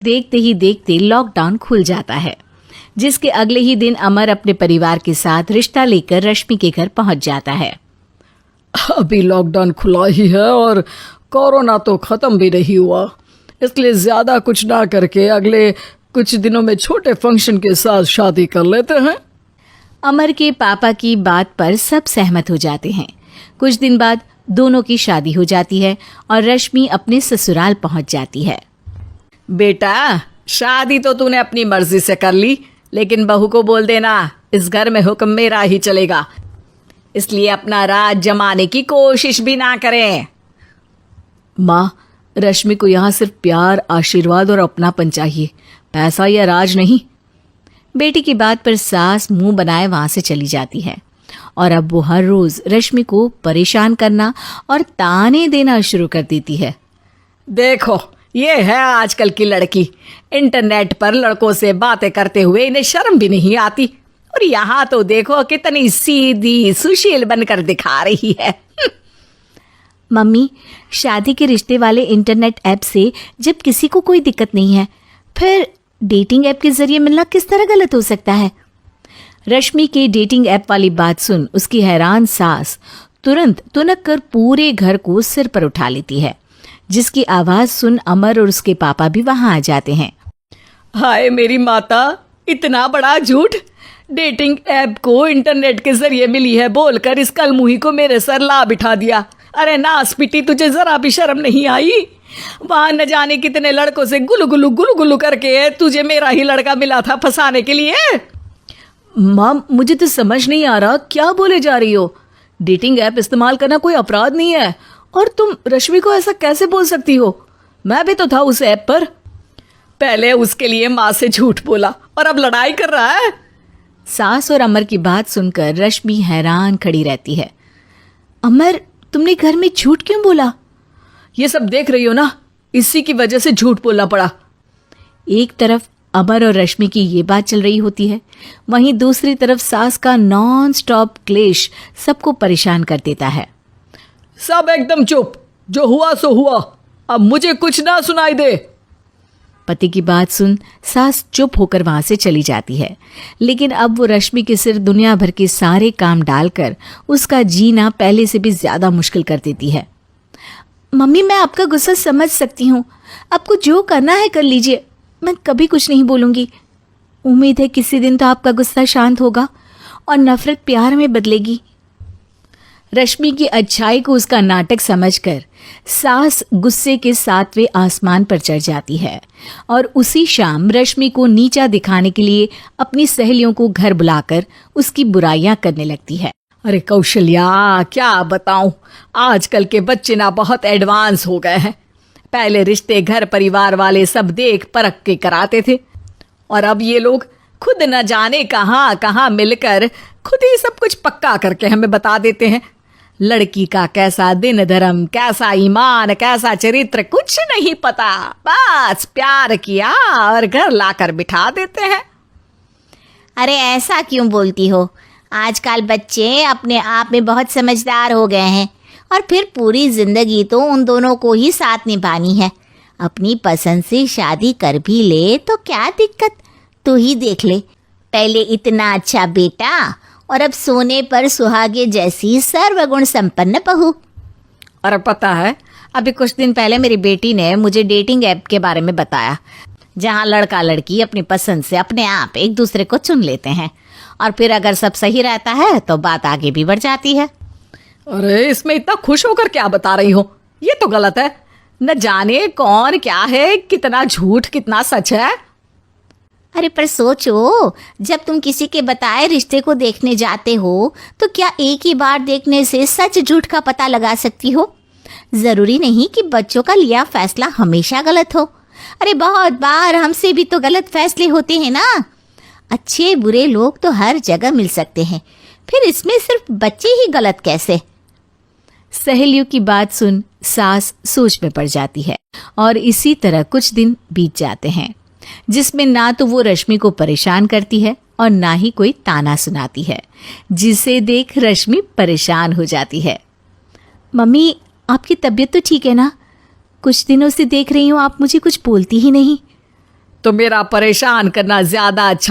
देखते ही देखते लॉकडाउन खुल जाता है, जिसके अगले ही दिन अमर अपने परिवार के साथ रिश्ता लेकर रश्मि के घर पहुंच जाता है। अभी लॉकडाउन खुला ही है और कोरोना तो ख़त्म भी नहीं हुआ, इसलिए ज़्यादा कुछ ना करके अगले कुछ दिनों में छोटे फंक्शन के साथ शादी कर लेते हैं। अमर के पापा की बात पर सब सहमत हो जाते हैं। कुछ दिन बाद दोनों की शादी हो जाती है और रश्मि अपने ससुराल पहुंच जाती है। बेटा, शादी तो तूने अपनी मर्जी से कर ली, लेकिन बहू को बोल देना इस घर में हुक्म मेरा ही चलेगा, इसलिए अपना राज जमाने की कोशिश भी ना करें। माँ, रश्मि को यहाँ सिर्फ प्यार, आशीर्वाद और अपनापन चाहिए, पैसा या राज नहीं। बेटी की बात पर सास मुंह बनाए वहां से चली जाती है और अब वो हर रोज रश्मि को परेशान करना और ताने देना शुरू कर देती है। देखो, ये है आजकल की लड़की, इंटरनेट पर लड़कों से बातें करते हुए इन्हें शर्म भी नहीं आती, और यहाँ तो देखो कितनी सीधी सुशील बनकर दिखा रही है। मम्मी, शादी के रिश्ते वाले इंटरनेट ऐप से जब किसी को कोई दिक्कत नहीं है, फिर डेटिंग ऐप के जरिए मिलना किस तरह गलत हो सकता है? रश्मि के डेटिंग ऐप वाली बात सुन उसकी हैरान सास तुरंत तुनक कर पूरे घर को सिर पर उठा लेती है, जिसकी आवाज सुन अमर और उसके पापा भी वहां आ जाते हैं। हाय मेरी माता, इतना बड़ा झूठ! डेटिंग ऐप को इंटरनेट के जरिए मिली है बोलकर इस कलमुही को मेरे सर ला बिठा दिया। अरे नास पिटी, तुझे जरा भी शर्म नहीं आई? वहां न जाने कितने लड़कों से गुलू गुलू करके तुझे मेरा ही लड़का मिला था फंसाने के लिए। माँ, मुझे तो समझ नहीं आ रहा क्या बोले जा रही हो। डेटिंग ऐप इस्तेमाल करना कोई अपराध नहीं है, और तुम रश्मि को ऐसा कैसे बोल सकती हो? मैं भी तो था उस ऐप पर। पहले उसके लिए माँ से झूठ बोला और अब लड़ाई कर रहा है। सास और अमर की बात सुनकर रश्मि हैरान खड़ी रहती है। अमर, तुमने घर में झूठ क्यों बोला? ये सब देख रही हो ना, इसी की वजह से झूठ बोलना पड़ा। एक तरफ अमर और रश्मि की ये बात चल रही होती है, वहीं दूसरी तरफ सास का नॉन स्टॉप क्लेश सबको परेशान कर देता है। सब एकदम चुप, जो हुआ सो हुआ, अब मुझे कुछ ना सुनाई दे। पति की बात सुन सास चुप होकर वहां से चली जाती है, लेकिन अब वो रश्मि के सिर दुनिया भर के सारे काम डालकर उसका जीना पहले से भी ज्यादा मुश्किल कर देती है। मम्मी, मैं आपका गुस्सा समझ सकती हूँ, आपको जो करना है कर लीजिए, मैं कभी कुछ नहीं बोलूंगी। उम्मीद है किसी दिन तो आपका गुस्सा शांत होगा और नफरत प्यार में बदलेगी। रश्मि की अच्छाई को उसका नाटक समझकर सास गुस्से के 7वें आसमान पर चढ़ जाती है और उसी शाम रश्मि को नीचा दिखाने के लिए अपनी सहेलियों को घर बुलाकर उसकी बुराइयां करने लगती है। अरे कौशल्या, क्या बताऊं, आजकल के बच्चे ना बहुत एडवांस हो गए हैं। पहले रिश्ते घर परिवार वाले सब देख परख के कराते थे, और अब ये लोग खुद न जाने कहाँ कहाँ मिलकर खुद ही सब कुछ पक्का करके हमें बता देते हैं। लड़की का कैसा दिन धर्म, कैसा ईमान, कैसा चरित्र कुछ नहीं पता, बस प्यार किया और घर लाकर बिठा देते हैं। अरे ऐसा क्यों बोलती हो? आजकल बच्चे अपने आप में बहुत समझदार हो गए हैं, और फिर पूरी जिंदगी तो उन दोनों को ही साथ निभानी है। अपनी पसंद से शादी कर भी ले तो क्या दिक्कत, तू ही देख ले, पहले इतना अच्छा बेटा और अब सोने पर सुहागे जैसी सर्वगुण संपन्न बहू। और पता है, अभी कुछ दिन पहले मेरी बेटी ने मुझे डेटिंग ऐप के बारे में बताया, जहां लड़का लड़की अपनी पसंद से अपने आप एक दूसरे को चुन लेते हैं, और फिर अगर सब सही रहता है तो बात आगे भी बढ़ जाती है। अरे इसमें इतना खुश होकर क्या बता रही हो? ये तो गलत है। न जाने कौन क्या है, कितना झूठ कितना सच है। अरे पर सोचो, जब तुम किसी के बताए रिश्ते को देखने जाते हो तो क्या एक ही बार देखने से सच झूठ का पता लगा सकती हो? जरूरी नहीं कि बच्चों का लिया फैसला हमेशा गलत हो। अरे बहुत बार हमसे भी तो गलत फैसले होते हैं ना। अच्छे बुरे लोग तो हर जगह मिल सकते हैं, फिर इसमें सिर्फ बच्चे ही गलत कैसे? सहेलियों की बात सुन सास सोच में पड़ जाती है, और इसी तरह कुछ दिन बीत जाते हैं, जिसमें ना तो वो रश्मि को परेशान करती है और ना ही कोई ताना सुनाती है, जिसे देख रश्मि परेशान हो जाती है। मम्मी, आपकी तबीयत तो ठीक है ना? कुछ दिनों से देख रही हूँ आप मुझे कुछ बोलती ही नहीं। तो मेरा परेशान करना ज्यादा अच्छा